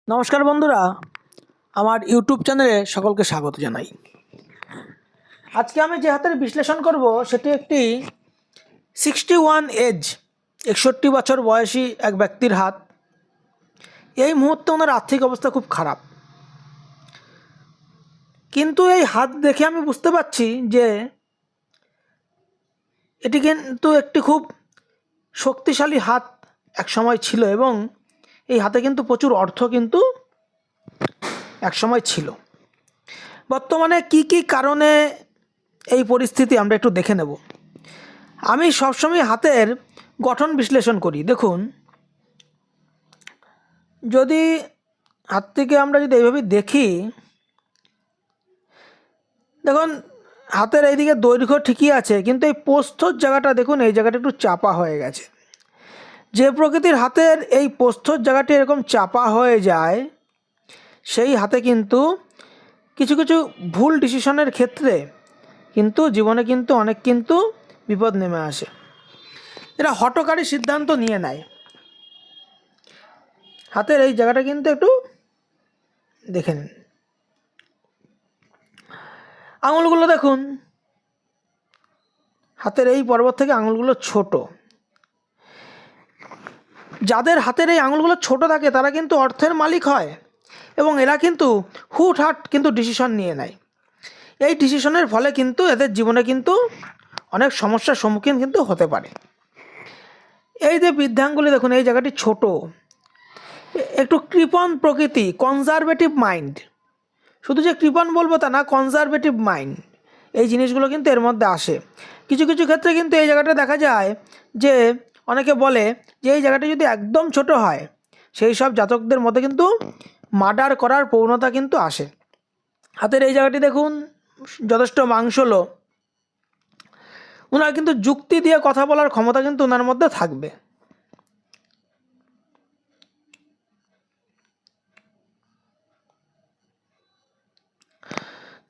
নমস্কার বন্ধুরা, আমার ইউটিউব চ্যানেলে সকলকে স্বাগত জানাই। আজকে আমি যে হাতের বিশ্লেষণ করব সেটি একটি 61 এজ 61 বছর বয়সী এক ব্যক্তির হাত। এই মুহূর্তে ওনার আর্থিক অবস্থা খুব খারাপ, কিন্তু এই হাত দেখে আমি বুঝতে পারছি যে এটি কিন্তু একটি খুব শক্তিশালী হাত এক সময় ছিল, এবং এই হাতে কিন্তু প্রচুর অর্থ কিন্তু এক সময় ছিল। বর্তমানে কি কি কারণে এই পরিস্থিতি আমরা একটু দেখে নেব। আমি সবসময় হাতের গঠন বিশ্লেষণ করি। দেখুন, যদি হাত থেকে আমরা যদি এইভাবে দেখি, দেখুন হাতের এইদিকে দৈর্ঘ্য ঠিকই আছে, কিন্তু এই প্রস্থর জায়গাটা দেখুন, এই জায়গাটা একটু চাপা হয়ে গেছে। যে প্রকৃতির হাতের এই প্রস্থর জায়গাটি এরকম চাপা হয়ে যায়, সেই হাতে কিন্তু কিছু কিছু ভুল ডিসিশনের ক্ষেত্রে কিন্তু জীবনে কিন্তু অনেক কিন্তু বিপদ নেমে আসে। এরা হঠকারী সিদ্ধান্ত নিয়ে নেয়। হাতের এই জায়গাটা কিন্তু একটু দেখে নিন। আঙুলগুলো দেখুন, হাতের এই পর্বত থেকে আঙুলগুলো ছোট। যাদের হাতের এই আঙুলগুলো ছোট থাকে তারা কিন্তু অর্থের মালিক হয়, এবং এরা কিন্তু হুটহাট কিন্তু ডিসিশন নিয়ে নেয়। এই ডিসিশনের ফলে কিন্তু এদের জীবনে কিন্তু অনেক সমস্যার সম্মুখীন কিন্তু হতে পারে। এই যে বৃদ্ধাঙ্গুলি দেখুন, এই জায়গাটি ছোট, একটু কৃপণ প্রকৃতি, কনজারভেটিভ মাইন্ড। শুধু যে কৃপণ বলবো তা না, কনজারভেটিভ মাইন্ড, এই জিনিসগুলো কিন্তু এর মধ্যে আসে। কিছু কিছু ক্ষেত্রে কিন্তু এই জায়গাটা দেখা যায় যে অনেকে বলে যে এই জায়গাটা যদি একদম ছোট হয়, সেই সব জাতকদের মধ্যে কিন্তু মার্ডার করার প্রবণতা কিন্তু আসে। হাতের এই জায়গাটি দেখুন, যথেষ্ট মাংসলো। ওনার কিন্তু যুক্তি দিয়ে কথা বলার ক্ষমতা কিন্তু ওনার মধ্যে থাকবে।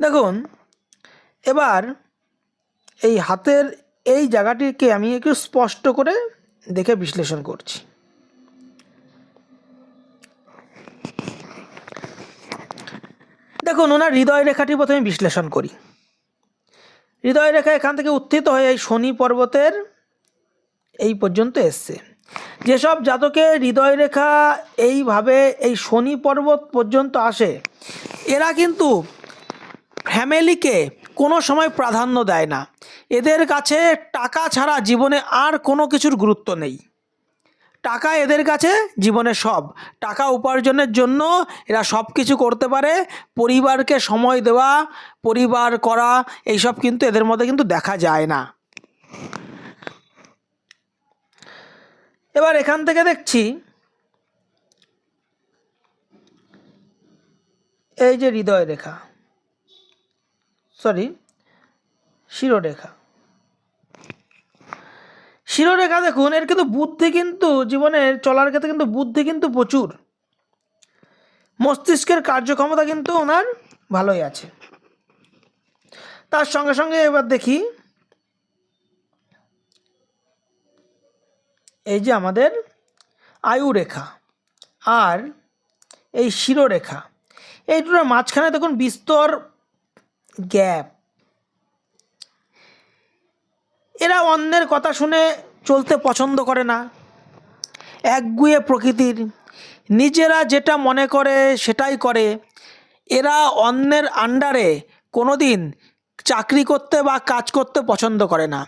দেখুন, এবার এই হাতের এই জায়গাটিকে আমি একটু স্পষ্ট করে দেখে বিশ্লেষণ করছি। দেখুন, ওনার হৃদয় রেখাটি প্রথমে বিশ্লেষণ করি। হৃদয় রেখা এখান থেকে উত্থিত হয়ে এই শনি পর্বতের এই পর্যন্ত এসছে। যেসব জাতকের হৃদয় রেখা এইভাবে এই শনি পর্বত পর্যন্ত আসে, এরা কিন্তু ফ্যামিলিকে কোনো সময় প্রাধান্য দেয় না। এদের কাছে টাকা ছাড়া জীবনে আর কোনো কিছুর গুরুত্ব নেই। টাকা এদের কাছে জীবনে সব। টাকা উপার্জনের জন্য এরা সব কিছু করতে পারে। পরিবারকে সময় দেওয়া, পরিবার করা, এইসব কিন্তু এদের মধ্যে কিন্তু দেখা যায় না। এবার এখান থেকে দেখছি এই যে হৃদয় রেখা, শিরোরেখা। শিরোরেখা দেখুন, এর কিন্তু বুদ্ধি কিন্তু জীবনের চলার ক্ষেত্রে কিন্তু বুদ্ধি কিন্তু প্রচুর। মস্তিষ্কের কার্যক্ষমতা কিন্তু ওনার ভালোই আছে। তার সঙ্গে সঙ্গে এবার দেখি এই যে আমাদের আয়ু রেখা আর এই শিরোরেখা, এই দুটোর মাঝখানে দেখুন বিস্তর গ্যাপ। এরা অন্যের কথা শুনে চলতে পছন্দ করে না, একগুঁয়ে প্রকৃতির, নিজেরা যেটা মনে করে সেটাই করে। এরা অন্যের আন্ডারে কোনো দিন চাকরি করতে বা কাজ করতে পছন্দ করে না।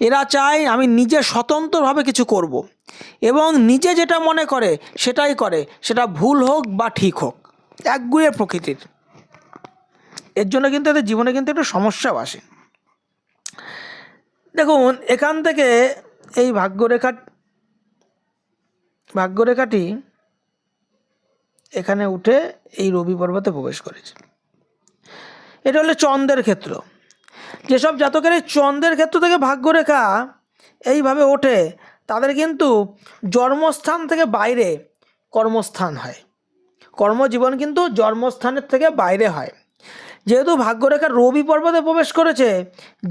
এরা চায় আমি নিজে স্বতন্ত্রভাবে কিছু করব, এবং নিজে যেটা মনে করে সেটাই করে, সেটা ভুল হোক বা ঠিক হোক। একগুঁয়ে প্রকৃতির। এর জন্য কিন্তু এদের জীবনে কিন্তু একটু সমস্যাও আসে। দেখুন, এখান থেকে এই ভাগ্যরেখাটি এখানে উঠে এই রবি পর্বতে প্রবেশ করেছে। এটা হলো চন্দ্রের ক্ষেত্র। যেসব জাতকের এই চন্দ্রের ক্ষেত্র থেকে ভাগ্যরেখা এইভাবে ওঠে, তাদের কিন্তু জন্মস্থান থেকে বাইরে কর্মস্থান হয়। কর্মজীবন কিন্তু জন্মস্থানের থেকে বাইরে হয়। যেহেতু ভাগ্যরেখা রবি পর্বতে প্রবেশ করেছে,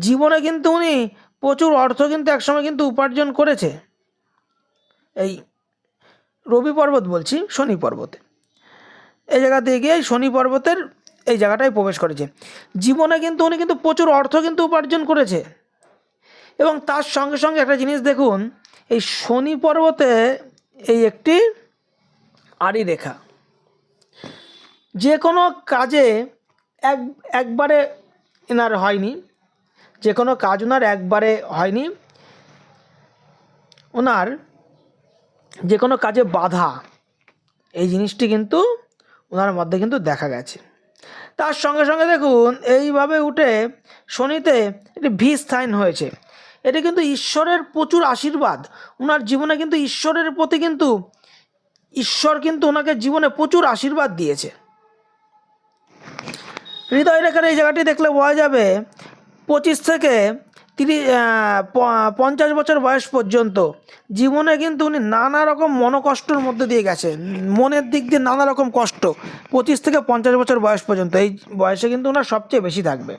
জীবনে কিন্তু উনি প্রচুর অর্থ কিন্তু একসময় কিন্তু উপার্জন করেছে। এই রবি পর্বত বলছি, শনি পর্বতে। এই জায়গা দিয়ে গিয়ে শনি পর্বতের এই জায়গাটায় প্রবেশ করেছে। জীবনে কিন্তু উনি কিন্তু প্রচুর অর্থ কিন্তু উপার্জন করেছে। এবং তার সঙ্গে সঙ্গে একটা জিনিস দেখুন, এই শনি পর্বতে এই একটি আড়ি রেখা, যে কোনো কাজে একবারে এনার হয়নি, যে কোনো কাজ ওনার একবারে হয়নি, ওনার যে কোনো কাজে বাধা, এই জিনিসটি কিন্তু ওনার মধ্যে কিন্তু দেখা গেছে। তার সঙ্গে সঙ্গে দেখুন এইভাবে উঠে শনিতে একটি ভি স্থান হয়েছে। এটি কিন্তু ঈশ্বরের প্রচুর আশীর্বাদ ওনার জীবনে, কিন্তু ঈশ্বরের প্রতি কিন্তু ঈশ্বর কিন্তু ওনাকে জীবনে প্রচুর আশীর্বাদ দিয়েছে। হৃদয় রেখার এই জায়গাটি দেখলে বোঝা যাবে 25 থেকে 50 বছর বয়স পর্যন্ত জীবনে কিন্তু উনি নানা রকম মনোকষ্টর মধ্যে দিয়ে গেছেন, মনের দিক দিয়ে নানা রকম কষ্ট। 25 থেকে 50 বছর বয়স পর্যন্ত এই বয়সে কিন্তু ওনার সবচেয়ে বেশি থাকবে।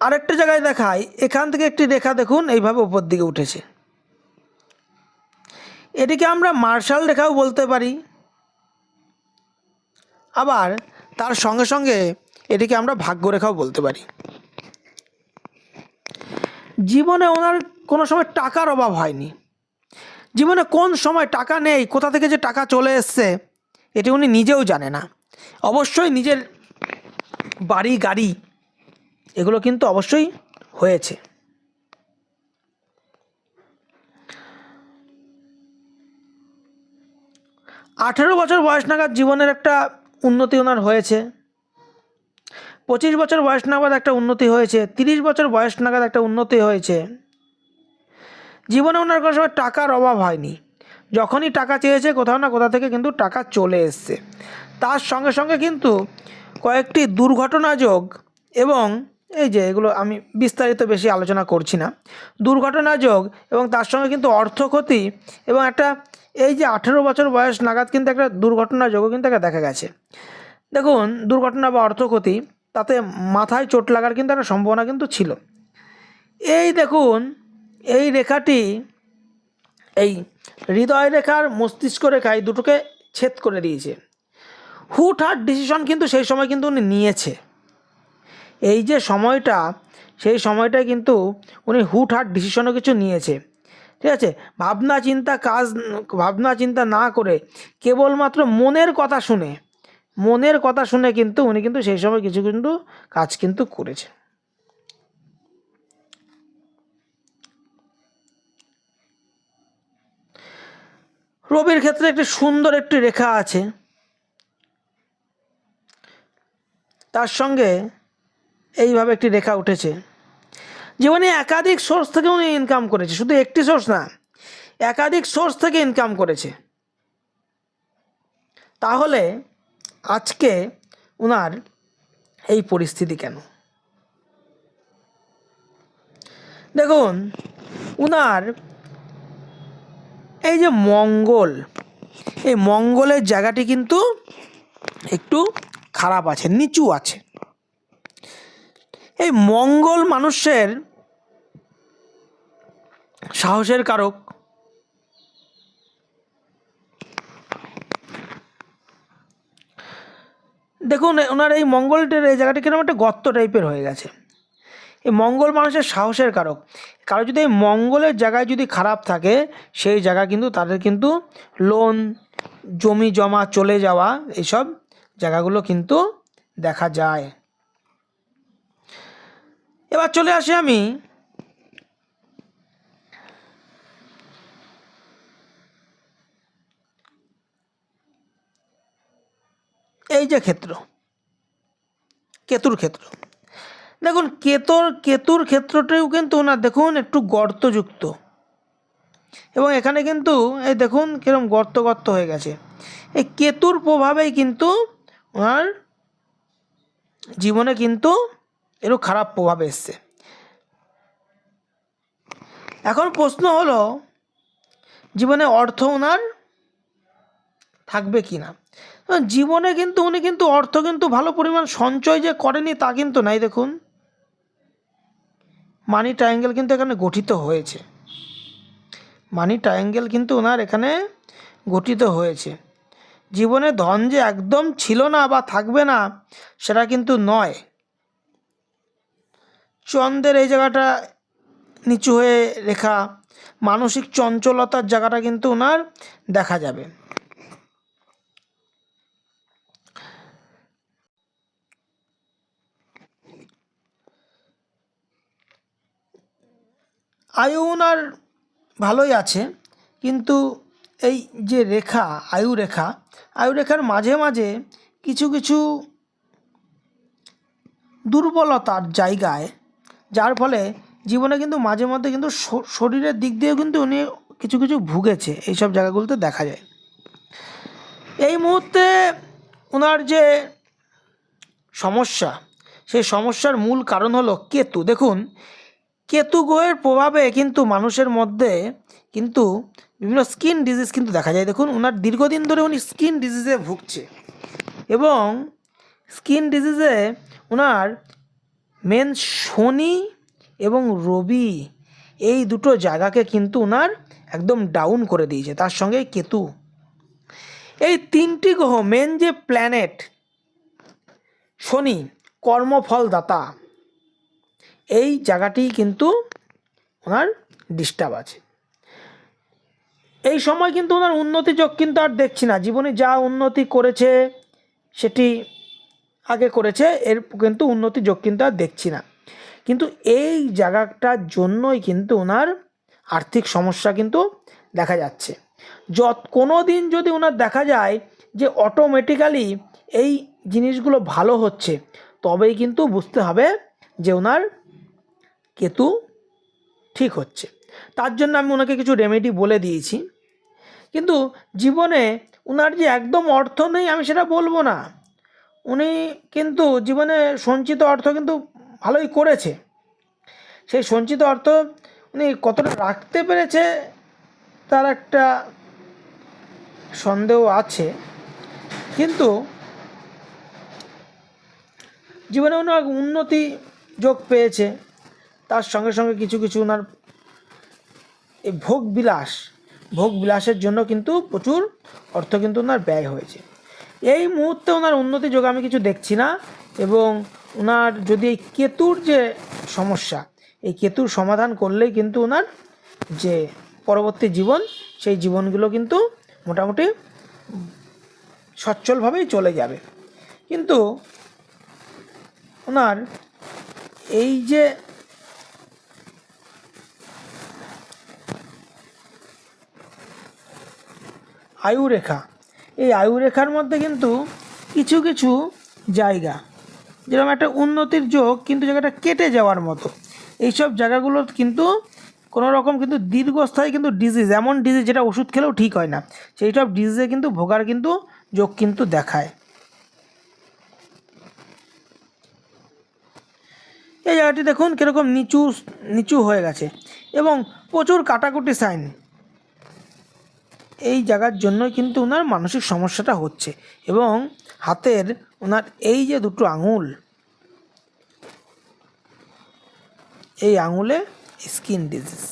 আরেকটা জায়গায় দেখাই, এখান থেকে একটি রেখা দেখুন এইভাবে উপর দিকে উঠেছে। এটিকে আমরা মার্শাল রেখাও বলতে পারি, আবার তার সঙ্গে সঙ্গে এটিকে আমরা ভাগ্যরেখাও বলতে পারি। জীবনে ওনার কোনো সময় টাকার অভাব হয়নি। জীবনে কোন সময় টাকা নেই, কোথা থেকে যে টাকা চলে এসছে এটি উনি নিজেও জানে না। অবশ্যই নিজের বাড়ি গাড়ি এগুলো কিন্তু অবশ্যই হয়েছে। আঠেরো বছর বয়স নাগাদ জীবনের একটা উন্নতি ওনার হয়েছে, 25 বছর বয়স নাগাদ একটা উন্নতি হয়েছে, 30 বছর বয়স নাগাদ একটা উন্নতি হয়েছে। জীবনে ওনার কোনো সময় টাকার অভাব হয়নি। যখনই টাকা চেয়েছে কোথাও না কোথা থেকে কিন্তু টাকা চলে এসছে। তার সঙ্গে সঙ্গে কিন্তু কয়েকটি দুর্ঘটনা যোগ, এবং এই যে এগুলো আমি বিস্তারিত বেশি আলোচনা করছি না, দুর্ঘটনা যোগ এবং তার সঙ্গে কিন্তু অর্থক্ষতি, এবং একটা এই যে 18 বছর বয়স নাগাদ কিন্তু একটা দুর্ঘটনা যোগও কিন্তু একটা দেখা গেছে। দেখুন দুর্ঘটনা বা অর্থক্ষতি, তাতে মাথায় চোট লাগার কিন্তু একটা সম্ভাবনা কিন্তু ছিল। এই দেখুন এই রেখাটি এই হৃদয় রেখার মস্তিষ্ক রেখায় দুটোকে ছেদ করে দিয়েছে। হুটহাট ডিসিশন কিন্তু সেই সময় কিন্তু উনি নিয়েছে। এই যে সময়টা, সেই সময়টায় কিন্তু উনি হুটহাট ডিসিশনও কিছু নিয়েছে। ঠিক আছে, ভাবনা চিন্তা না করে কেবলমাত্র মনের কথা শুনে কিন্তু উনি কিন্তু সেই সময় কিছু কিন্তু কাজ কিন্তু করেছে। রবির ক্ষেত্রে একটি সুন্দর একটি রেখা আছে, তার সঙ্গে এইভাবে একটি রেখা উঠেছে। জীবনে একাধিক সোর্স থেকে উনি ইনকাম করেছে, শুধু একটি সোর্স না, একাধিক সোর্স থেকে ইনকাম করেছে। তাহলে আজকে ওনার এই পরিস্থিতি কেন? দেখুন ওনার এই যে মঙ্গল, এই মঙ্গলের জায়গাটি কিন্তু একটু খারাপ আছে, নিচু আছে। এই মঙ্গল মানুষের সাহসের কারক। দেখুন ওনার এই মঙ্গলটার এই জায়গাটি কিরকম একটা গর্ত টাইপের হয়ে গেছে। এই মঙ্গল মানুষের সাহসের কারক। কারো যদি এই মঙ্গলের জায়গায় যদি খারাপ থাকে, সেই জায়গা কিন্তু তাদের কিন্তু লোন, জমি জমা চলে যাওয়া, এইসব জায়গাগুলো কিন্তু দেখা যায়। এবার চলে আসি আমি এই যে কেতুর ক্ষেত্র। দেখুন কেতুর ক্ষেত্রটাও কিন্তু ওনার দেখুন একটু গর্তযুক্ত, এবং এখানে কিন্তু এই দেখুন কিরকম গর্ত হয়ে গেছে। এই কেতুর প্রভাবেই কিন্তু ওনার জীবনে কিন্তু এরও খারাপ প্রভাব এসছে। এখন প্রশ্ন হলো জীবনে অর্থ ওনার থাকবে কি না। জীবনে কিন্তু উনি কিন্তু অর্থ কিন্তু ভালো পরিমাণ সঞ্চয় যে করেনি তা কিন্তু নাই। দেখুন মানি ট্রায়াঙ্গেল কিন্তু এখানে গঠিত হয়েছে, মানি ট্রায়াঙ্গেল কিন্তু ওনার এখানে গঠিত হয়েছে। জীবনে ধন যে একদম ছিল না বা থাকবে না সেটা কিন্তু নয়। চন্দ্রের এই জায়গাটা নিচু হয়ে রেখা, মানসিক চঞ্চলতার জায়গাটা কিন্তু ওনার দেখা যাবে। আয়ু ওনার ভালোই আছে, কিন্তু এই যে রেখা আয়ু রেখার মাঝে মাঝে কিছু কিছু দুর্বলতার জায়গায়, যার ফলে জীবনে কিন্তু মাঝে মধ্যে কিন্তু শরীরের দিক দিয়েও কিন্তু উনি কিছু কিছু ভুগেছে, এইসব জায়গাগুলোতে দেখা যায়। এই মুহূর্তে ওনার যে সমস্যা, সেই সমস্যার মূল কারণ হলো কেতু। দেখুন, কেতু গ্রহের প্রভাবে কিন্তু মানুষের মধ্যে কিন্তু বিভিন্ন স্কিন ডিজিজ কিন্তু দেখা যায়। দেখুন, ওনার দীর্ঘদিন ধরে উনি স্কিন ডিজিজে ভুগছে, এবং স্কিন ডিজিজে ওনার মেন শনি এবং রবি এই দুটো জায়গাকে কিন্তু ওনার একদম ডাউন করে দিয়েছে। তার সঙ্গে কেতু, এই তিনটি গ্রহ, মেন যে প্ল্যানেট শনি কর্মফলদাতা, এই জায়গাটি কিন্তু ওনার ডিস্টার্ব আছে। এই সময় কিন্তু ওনার উন্নতি যোগ কিন্তু আর দেখছি না। জীবনে যা উন্নতি করেছে সেটি আগে করেছে, এর কিন্তু উন্নতি যোগ কিন্তু আর দেখছি না। কিন্তু এই জায়গাটার জন্যই কিন্তু ওনার আর্থিক সমস্যা কিন্তু দেখা যাচ্ছে। কোনো দিন যদি ওনার দেখা যায় যে অটোমেটিক্যালি এই জিনিসগুলো ভালো হচ্ছে, তবেই কিন্তু বুঝতে হবে যে ওনার কেতু ঠিক হচ্ছে। তার জন্য আমি ওনাকে কিছু রেমেডি বলে দিয়েছি। কিন্তু জীবনে ওনার যে একদম অর্থ নেই আমি সেটা বলবো না। উনি কিন্তু জীবনে সঞ্চিত অর্থ কিন্তু ভালোই করেছে। সেই সঞ্চিত অর্থ উনি কতটা রাখতে পেরেছে তার একটা সন্দেহ আছে। কিন্তু জীবনে ওনার উন্নতি যোগ পেয়েছে, তার সঙ্গে সঙ্গে কিছু কিছু ওনার এই ভোগ বিলাসের জন্য কিন্তু প্রচুর অর্থ কিন্তু ওনার ব্যয় হয়েছে। এই মুহূর্তে ওনার উন্নতি যোগ আমি কিছু দেখছি না। এবং ওনার যদি এই কেতুর যে সমস্যা, এই কেতুর সমাধান করলেই কিন্তু ওনার যে পরবর্তী জীবন, সেই জীবনগুলো কিন্তু মোটামুটি সচ্ছলভাবেই চলে যাবে। কিন্তু ওনার এই যে আয়ুরেখা, এই আয়ুরেখার মধ্যে কিন্তু কিছু কিছু জায়গা, যেরকম একটা উন্নতির যোগ কিন্তু জায়গাটা কেটে যাওয়ার মতো, এইসব জায়গাগুলো কিন্তু কোনো রকম কিন্তু দীর্ঘস্থায়ী কিন্তু ডিজিজ, এমন ডিজিজ যেটা ওষুধ খেলেও ঠিক হয় না, সেই সব ডিজিজে কিন্তু ভোগার কিন্তু যোগ কিন্তু দেখায়। এই জায়গাটি দেখুন কীরকম নিচু নিচু হয়ে গেছে, এবং প্রচুর কাটাকুটি সাইন। এই জায়গার জন্য কিন্তু ওনার মানসিক সমস্যাটা হচ্ছে। এবং হাতের ওনার এই যে দুটো আঙুল, এই আঙুলে স্কিন ডিজিজ।